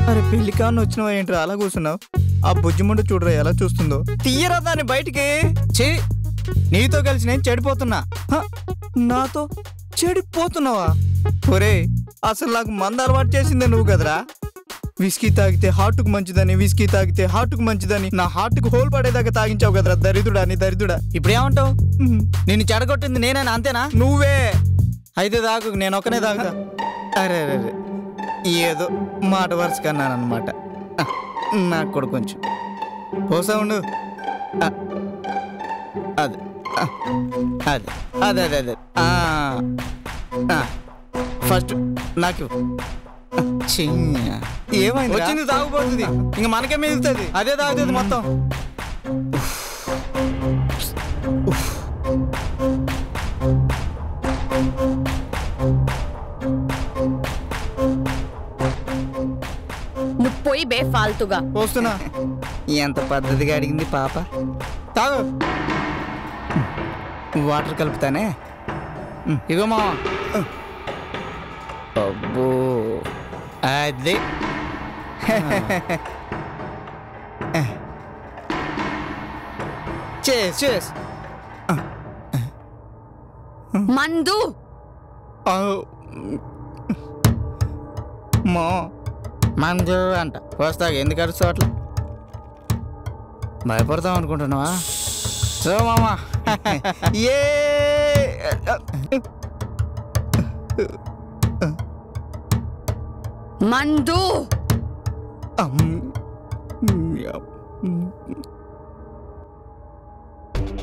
అరే పెళ్లి కాని వచ్చినావా ఏంట్రా అలా కూర్చున్నావు? ఆ బుజ్జిముండ చూడరా ఎలా చూస్తుందో. తీయరా దాన్ని బయటికి. చే నీతో కలిసి నేను చెడిపోతున్నా. నాతో చెడిపోతున్నావా? ఒరే అసలు నాకు మంద అలవాటు చేసిందే నువ్వు కదరా. విస్కీ తాగితే హార్ట్కు మంచిదని, విస్కీ తాగితే హార్ట్కు మంచిదని నా హార్ట్కు హోల్ పడేదాకా తాగించావు కదరా దరిద్రుడా. నీ దరిద్రుడా. ఇప్పుడు ఏమంటావు? నిన్ను చెడగొట్టింది నేనేనా? అంతేనా? నువ్వే. అయితే తాగు, నేను ఒక్కనే తాగుతా. అరే అరే అరే ఏదో మాట వరుస కన్నాను అనమాట. నాకు కూడా కొంచెం పోసా ఉండు. అదే అదే అదే అదే అదే ఫస్ట్ నాకు ఏమైంది? వచ్చింది తాగుపోతుంది, ఇంక మనకే మిగులుతుంది. అదే తాగుతుంది మొత్తం. నువ్వు పోయి బే ఫాల్తుగా. పోస్తున్నా. ఎంత పద్ధతిగా అడిగింది పాప. తాగు. వాటర్ కలుపుతానే. ఇగో మా అబ్బో అదే చేస్ మందు మా మందు అంట. వస్తాగా ఎందుకు అరుస్తావు అట్లా? భయపడతాం అనుకుంటున్నావా? సో మామా ఏ మందు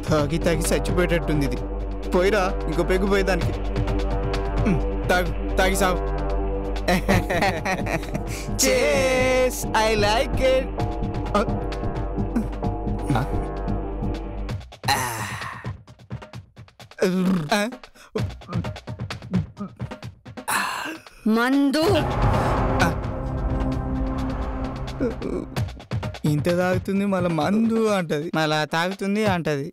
తాగి తాగి చచ్చిపోయేటట్టుంది ఇది. పోయిరా ఇంకో పెగ్గు పోయేదానికి. తాగు, తాగి సాగు. Cheers, I like it. మందు ఇంత తాగుతుంది మళ్ళీ మందు అంటది, మళ్ళా తాగుతుంది అంటది.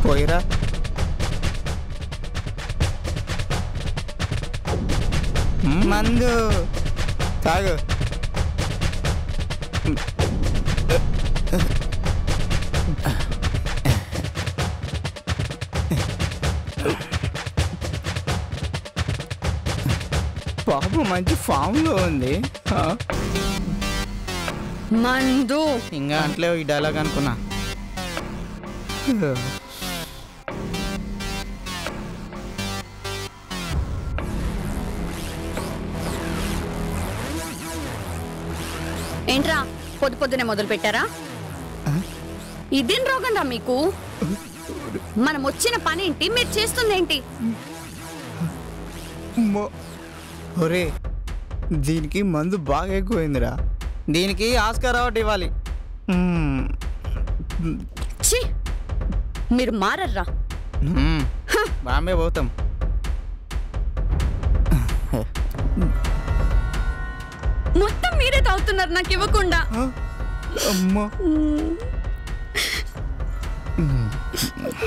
పోయిరా. మందు తాగు. పాప మంచి ఫామ్ లో ఉంది. మందు ఇంకా అంటలే ఈ డైలాగ్ అనుకున్నా. ఏంట్రా పొద్దు పొద్దునే మొదలు పెట్టారా? ఇదేం రోగంరా మీకు? మనం వచ్చిన పని ఏంటి, మీరు చేస్తుందేంటి? ఒరే దీనికి మందు బాగా ఎక్కువైందిరా. దీనికి ఆస్కార్ అవార్డు ఇవ్వాలి. మీరు మారర్రా. బాంబే పోతాం. మొత్తం మీరే తాగుతున్నారు నాకు ఇవ్వకుండా. అమ్మా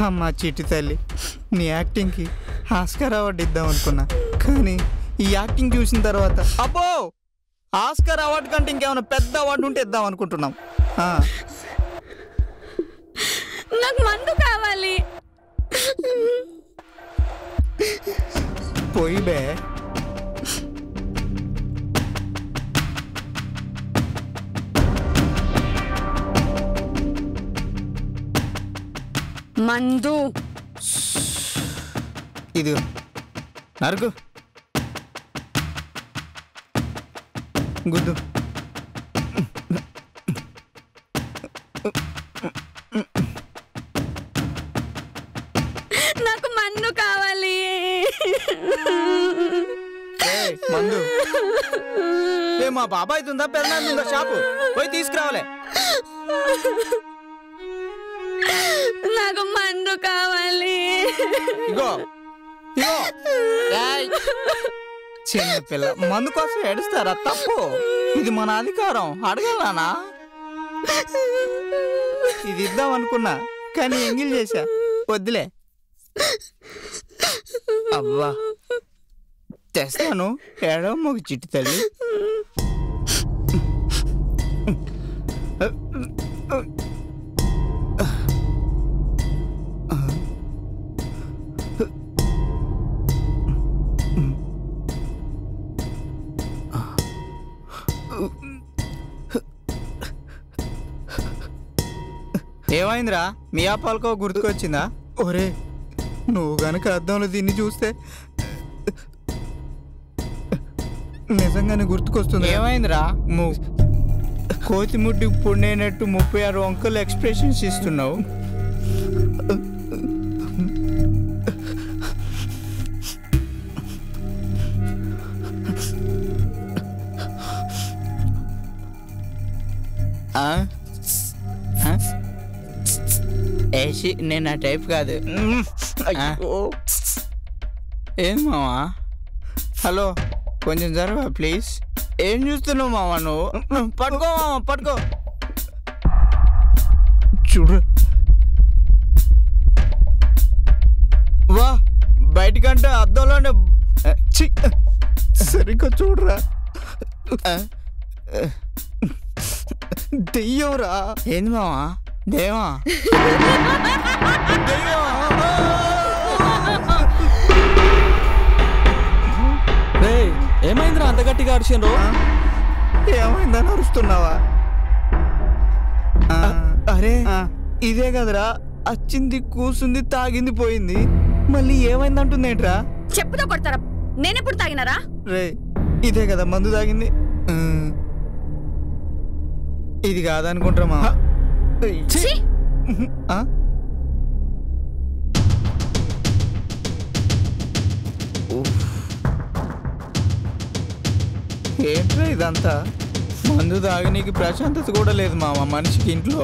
అమ్మా చిట్టి తల్లి, నీ యాక్టింగ్కి ఆస్కార్ అవార్డు ఇద్దాం అనుకున్నా, కానీ ఈ యాక్టింగ్ చూసిన తర్వాత అబ్బో ఆస్కార్ అవార్డు కంటే ఇంకేమైనా పెద్ద అవార్డు ఉంటే ఇద్దాం అనుకుంటున్నాం. నాకు మందు కావాలి. పోయి బే. మందు ఇది నరుకు గుద్దు. నాకు మందు కావాలి. మందు మా బాబాయ్ ఉందా పెద్దనాన్న ఉందా షాపు పోయి తీసుకురావాలి. నాకు మందు కావాలి. ఇగో ఇగో చిన్న పిల్ల మందు కోసం ఏడుస్తారా? తప్పు, ఇది మన అధికారం. అడగలనా? ఇది ఇద్దాం అనుకున్నా కానీ ఎంగిల్ చేశా. వద్దులే. అబ్బా తెస్తాను. ఏడవ మొగ చిట్టి తల్లి. ఏమైందిరా మియా పాల్కో గుర్తుకొచ్చిందా? ఒరే నువ్వు గనక అద్దంలో దీన్ని చూస్తే నిజంగానే గుర్తుకొస్తుంది. ఏమైందిరా? కోతిముడ్డి పుండేనట్టు 36 వంకలు ఎక్స్ప్రెషన్స్ ఇస్తున్నావు. ఏసి నేను ఆ టైప్ కాదు. ఏం మావా? హలో కొంచెం జరవా ప్లీజ్. ఏం చూస్తున్నావు మావా నువ్వు? పట్టుకో మావా పట్టుకో. చూడు వా బయటకంటే అద్దంలోనే సరిగ్గా చూడరా. దెయ్యంరా. ఏంది మావా? దేవా ఏమైందిరా అంత గట్టిగా అరిచిండ్రు? ఏమైందని అరుస్తున్నావా? అరే ఇదే కదరా వచ్చింది కూసుంది తాగింది పోయింది మళ్ళీ ఏమైంది అంటుందేంట్రా? చెప్పుతో కొడతారా? నేనెప్పుడు తాగినారా? రే ఇదే కదా మందు తాగింది. ఇది కాదనుకుంటారా మా? ఏంట్రా ఇదంతా? మందు తాగనీకి ప్రశాంతత కూడా లేదు మామ మనిషికి ఇంట్లో.